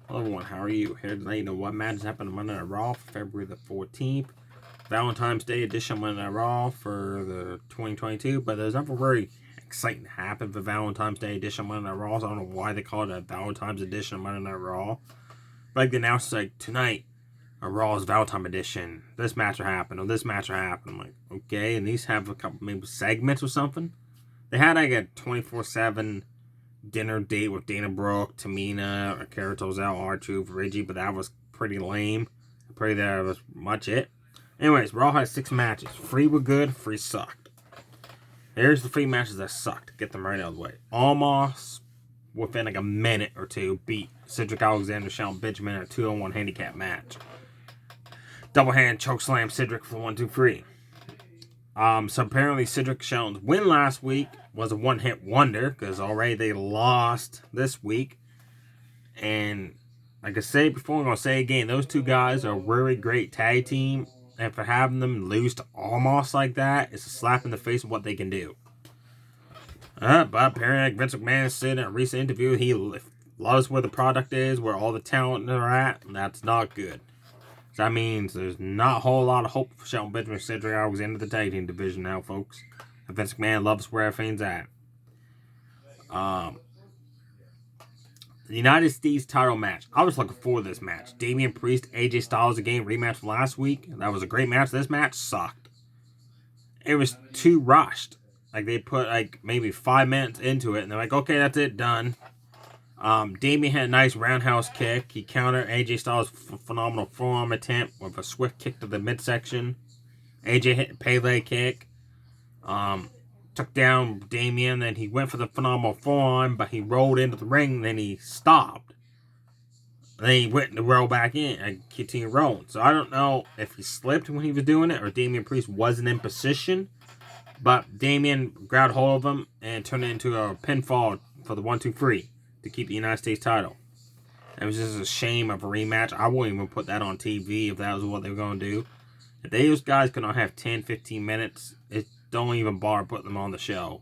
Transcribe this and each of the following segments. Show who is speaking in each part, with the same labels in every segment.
Speaker 1: Hello everyone, how are you? Here to let you know what matches happened on Monday Night Raw for February the 14th. Valentine's Day edition of Monday Night Raw for the 2022, but there's nothing very exciting to happen for Valentine's Day edition of Monday Night Raw, so I don't know why they call it a Valentine's edition of Monday Night Raw. Like they announced like tonight, a Raw's Valentine edition. This match will happen, or this match will happen. I'm like, okay, and these have a couple maybe segments or something. They had like a 24/7 dinner date with Dana Brooke, Tamina, Akira Tozawa, R-Truth, Reggie, but that was pretty lame. Pretty that was much it. Anyways, Raw had 6 matches. 3 were good, 3 sucked. Here's the 3 matches that sucked. Get them right out of the way. Almost within like a minute or two beat Cedric Alexander, Shelton Benjamin in a 2-on-1 handicap match. Double hand chokeslam Cedric for 1-2-3. So apparently Cedric Shelton's win last week was a one-hit wonder because already they lost this week. And like I said before, I'm going to say again, those two guys are a really great tag team. And for having them lose to Almost like that, it's a slap in the face of what they can do. But apparently, like Vince McMahon said in a recent interview, he loves where the product is, where all the talent are at, and that's not good. So that means there's not a whole lot of hope for Shelton Benjamin, Cedric Alexander, the tag team division now, folks. And Vince McMahon loves where everything's at. The United States title match. I was looking forward to this match. Damian Priest, AJ Styles again, rematch from last week. That was a great match. This match sucked. It was too rushed. Like they put like maybe 5 minutes into it, and they're like, okay, that's it, done. Damian had a nice roundhouse kick. He countered AJ Styles' phenomenal forearm attempt with a swift kick to the midsection. AJ hit a Pele kick. Took down Damian. Then he went for the phenomenal forearm, but he rolled into the ring. Then he stopped. Then he went to roll back in and continue rolling. So I don't know if he slipped when he was doing it or Damian Priest wasn't in position. But Damian grabbed hold of him and turned it into a pinfall for the 1-2-3 to keep the United States title. It was just a shame of a rematch. I wouldn't even put that on TV if that was what they were going to do. If those guys could not have 10, 15 minutes, it don't even bother putting them on the show.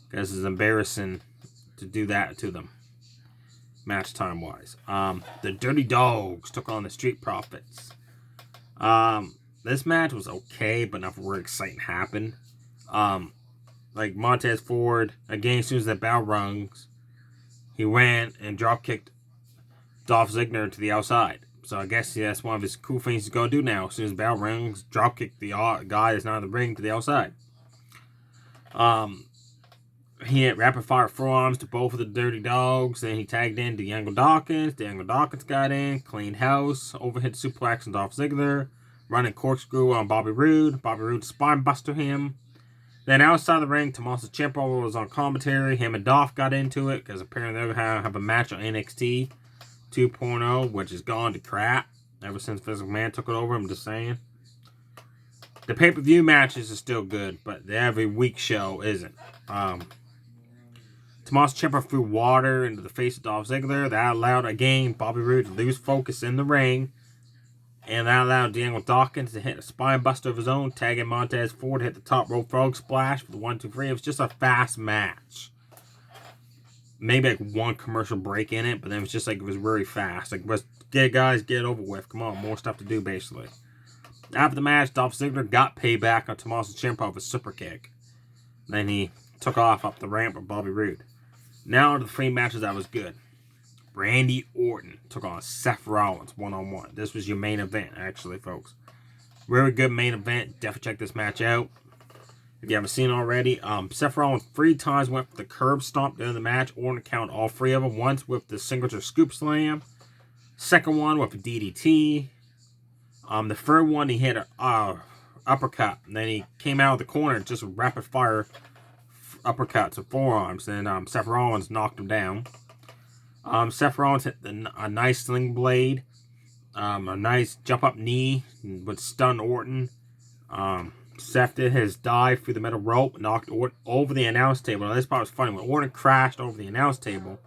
Speaker 1: Because it's embarrassing to do that to them. Match time wise. The Dirty Dogs took on the Street Profits. This match was okay, but nothing really exciting happened. Like Montez Ford, again, as soon as the bell rings, he went and drop kicked Dolph Ziggler to the outside. So I guess that's one of his cool things he's going to do now. As soon as the bell rings, drop kick the guy that's not in the ring to the outside. He hit rapid fire forearms to both of the Dirty Dogs. Then he tagged in Daniel Dawkins. Daniel Dawkins got in, cleaned house, overhit suplex on Dolph Ziggler, running corkscrew on Bobby Roode. Bobby Roode spine buster him. Then outside the ring, Tommaso Ciampa was on commentary. Him and Dolph got into it because apparently they're going to have a match on NXT 2.0, which has gone to crap ever since Vince McMahon took it over. I'm just saying. The pay-per-view matches are still good, but the every week show isn't. Tommaso Ciampa threw water into the face of Dolph Ziggler. That allowed, again, Bobby Roode to lose focus in the ring. And that allowed Daniel Dawkins to hit a spine buster of his own, tagging Montez Ford to hit the top rope frog splash for the 1-2-3. It was just a fast match. Maybe like one commercial break in it, but then it was just like it was really fast. Like, let's get guys, get it over with. Come on, more stuff to do, basically. After the match, Dolph Ziggler got payback on Tommaso Ciampa with a super kick. Then he took off up the ramp with Bobby Roode. Now to the 3 matches that was good. Randy Orton took on Seth Rollins one-on-one. This was your main event, actually, folks. Really good main event. Definitely check this match out. If you haven't seen it already, Seth Rollins 3 times went for the curb stomp during the match. Orton counted all 3 of them. Once with the signature scoop slam. Second one with a DDT. The third one he hit an uppercut. And then he came out of the corner just with rapid fire uppercuts and forearms. And Seth Rollins knocked him down. Seth Rollins hit a nice sling blade. A nice jump up knee would stun Orton. Seth did his dive through the metal rope, knocked Orton over the announce table. Now, this part was funny. When Orton crashed over the announce table,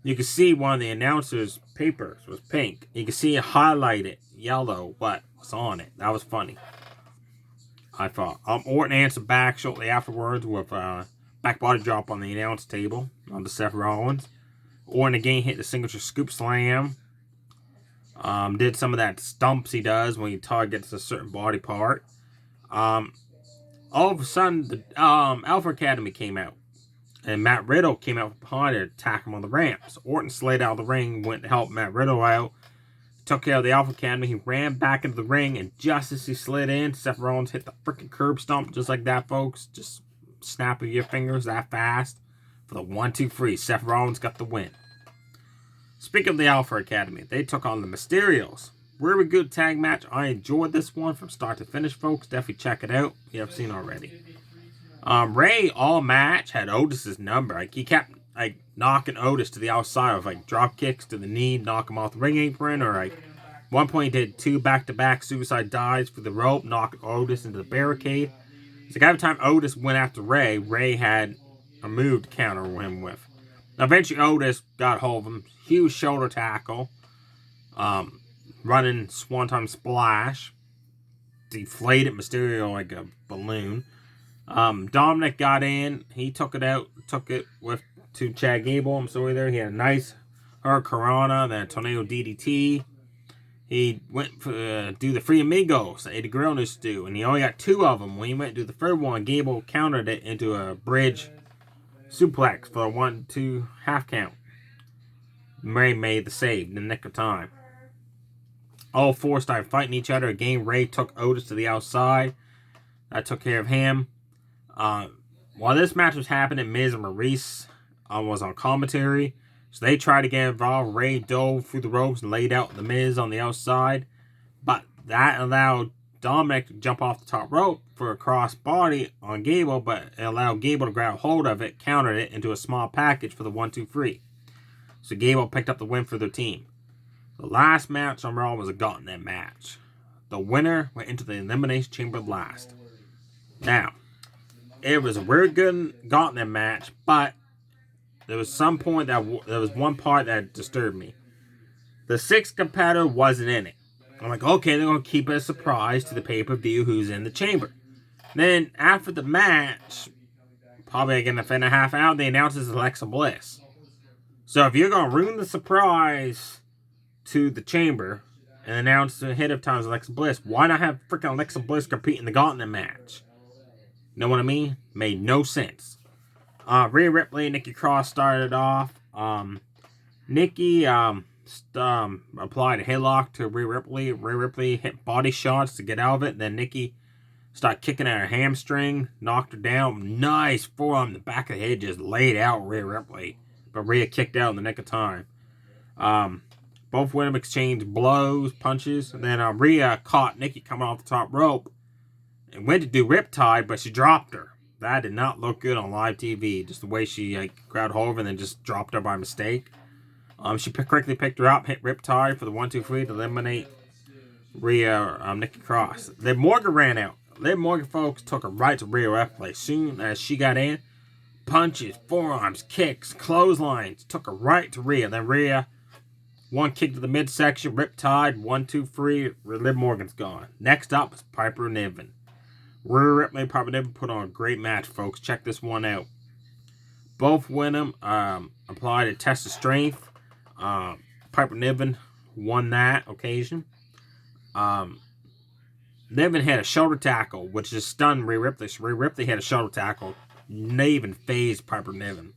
Speaker 1: you could see one of the announcers' papers was pink. You could see it highlighted yellow what was on it. That was funny, I thought. Orton answered back shortly afterwards with a back body drop on the announce table onto Seth Rollins. Orton again hit the signature scoop slam. Did some of that stumps he does when he targets a certain body part. All of a sudden, the Alpha Academy came out. And Matt Riddle came out behind to attack him on the ramps. Orton slid out of the ring, went to help Matt Riddle out. Took care of the Alpha Academy. He ran back into the ring, and just as he slid in, Seth Rollins hit the freaking curb stomp just like that, folks. Just snap of your fingers that fast. For the 1-2-3, Seth Rollins got the win. Speaking of the Alpha Academy, they took on the Mysterios. Really good tag match. I enjoyed this one from start to finish, folks. Definitely check it out. You have seen already. Ray all match had Otis's number. Like, he kept knocking Otis to the outside of drop kicks to the knee, knock him off the ring apron, or one point he did 2 back-to-back suicide dives for the rope, knocking Otis into the barricade. It's like every time Otis went after Ray, Ray had a move to counter him with. Now, eventually Otis got hold of him. Huge shoulder tackle. Running Swanton Splash. Deflated Mysterio like a balloon. Dominic got in. He took it with to Chad Gable. I'm sorry there. He had a nice Hurricanrana, then a Tornado DDT. He went for do the Free Amigos that Eddie Guerrero used to do, and he only got 2 of them. When he went to do the third one, Gable countered it into a bridge suplex for a 1-2 half count. Ray made the save in the nick of time. All 4 started fighting each other. Again, Ray took Otis to the outside. That took care of him. While this match was happening, Miz and Maurice was on commentary. So they tried to get involved. Ray dove through the ropes and laid out the Miz on the outside. But that allowed Dominic to jump off the top rope for a cross body on Gable, but it allowed Gable to grab hold of it, countered it into a small package for the 1-2-3. So Gable picked up the win for their team. The last match on Raw was a gauntlet match. The winner went into the Elimination Chamber last. Now, it was a very good gauntlet match, but there was some point there was one part that disturbed me. The 6th competitor wasn't in it. I'm like, okay, they're going to keep it a surprise to the pay-per-view who's in the chamber. Then, after the match, probably like in a half hour, they announced it's Alexa Bliss. So if you're going to ruin the surprise to the chamber and announce ahead of time as Alexa Bliss, why not have freaking Alexa Bliss compete in the gauntlet match? Know what I mean? Made no sense. Rhea Ripley and Nikki Cross started off. Nikki applied a headlock to Rhea Ripley. Rhea Ripley hit body shots to get out of it. Then Nikki started kicking at her hamstring, knocked her down. Nice forearm in the back of the head, just laid out Rhea Ripley. But Rhea kicked out in the nick of time. Both women exchanged blows, punches. And then Rhea caught Nikki coming off the top rope and went to do Riptide, but she dropped her. That did not look good on live TV. Just the way she grabbed hold of her and then just dropped her by mistake. She quickly picked her up, hit Riptide for the 1-2-3 to eliminate Rhea, Nikki Cross. Liv Morgan ran out. Liv Morgan, folks, took her right to Rhea Ripley. Soon as she got in, punches, forearms, kicks, clotheslines, took her right to Rhea. Then Rhea, one kick to the midsection, Riptide, 1-2-3, Liv Morgan's gone. Next up is Piper Niven. Rhea Ripley and Piper Niven put on a great match, folks. Check this one out. Both women applied a test of strength. Piper Niven won that occasion. Niven had a shoulder tackle, which just stunned Rhea Ripley. So Rhea Ripley had a shoulder tackle. Niven phased Piper Niven.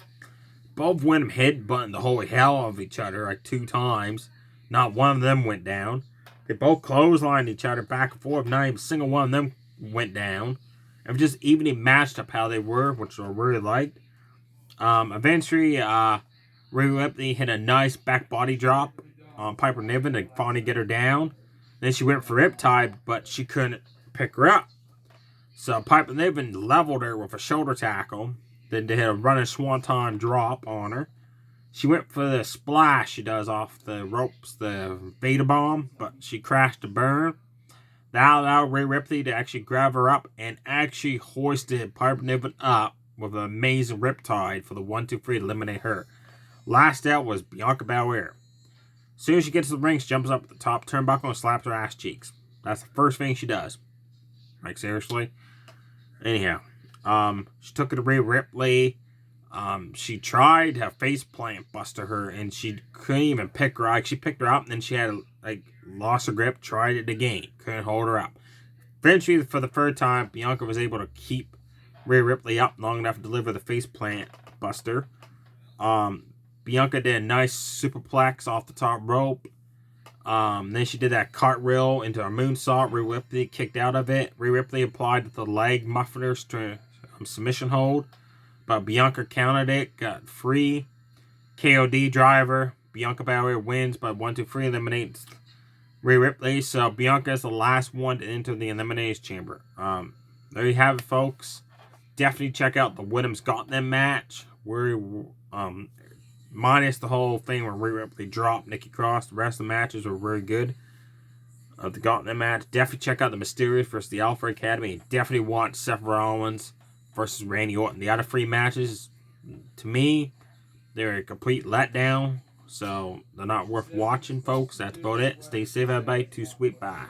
Speaker 1: Both women headbutting the holy hell of each other 2 times. Not one of them went down. They both clotheslined each other back and forth. Not even a single one of them went down. It was just evenly matched up how they were, which I really liked. Eventually, Rhea Ripley hit a nice back body drop on Piper Niven to finally get her down. Then she went for Riptide, but she couldn't pick her up. So Piper Niven leveled her with a shoulder tackle. Then they hit a running swanton drop on her. She went for the splash she does off the ropes, the Veda Bomb, but she crashed to burn. That allowed Rhea Ripley to actually grab her up and actually hoisted Piper Niven up with an amazing Riptide for the 1-2-3 to eliminate her. Last out was Bianca Belair. As soon as she gets to the ring, she jumps up at the top turnbuckle and slaps her ass cheeks. That's the first thing she does. Like, seriously? Anyhow, she took it to Rhea Ripley. She tried to face plant buster her, and she couldn't even pick her up. She picked her up, and then she had lost her grip, tried it again, couldn't hold her up. Eventually, for the third time, Bianca was able to keep Rhea Ripley up long enough to deliver the face plant buster. Bianca did a nice superplex off the top rope. Then she did that cartwheel into a moonsault. Rhea Ripley kicked out of it. Rhea Ripley applied the leg mufflers to submission hold, but Bianca countered it, got free. KOD driver. Bianca Belair wins by 1-2-3, eliminates Rhea Ripley. So Bianca is the last one to enter the Elimination Chamber. There you have it, folks. Definitely check out the Women's Gauntlet match. Where minus the whole thing where Rhea Ripley dropped Nikki Cross. The rest of the matches were very good. The Gauntlet match. Definitely check out the Mysterious versus the Alpha Academy. Definitely watch Seth Rollins versus Randy Orton. The other 3 matches, to me, they're a complete letdown. So they're not worth watching, folks. That's about it. Stay safe, everybody. Too sweet. Bye.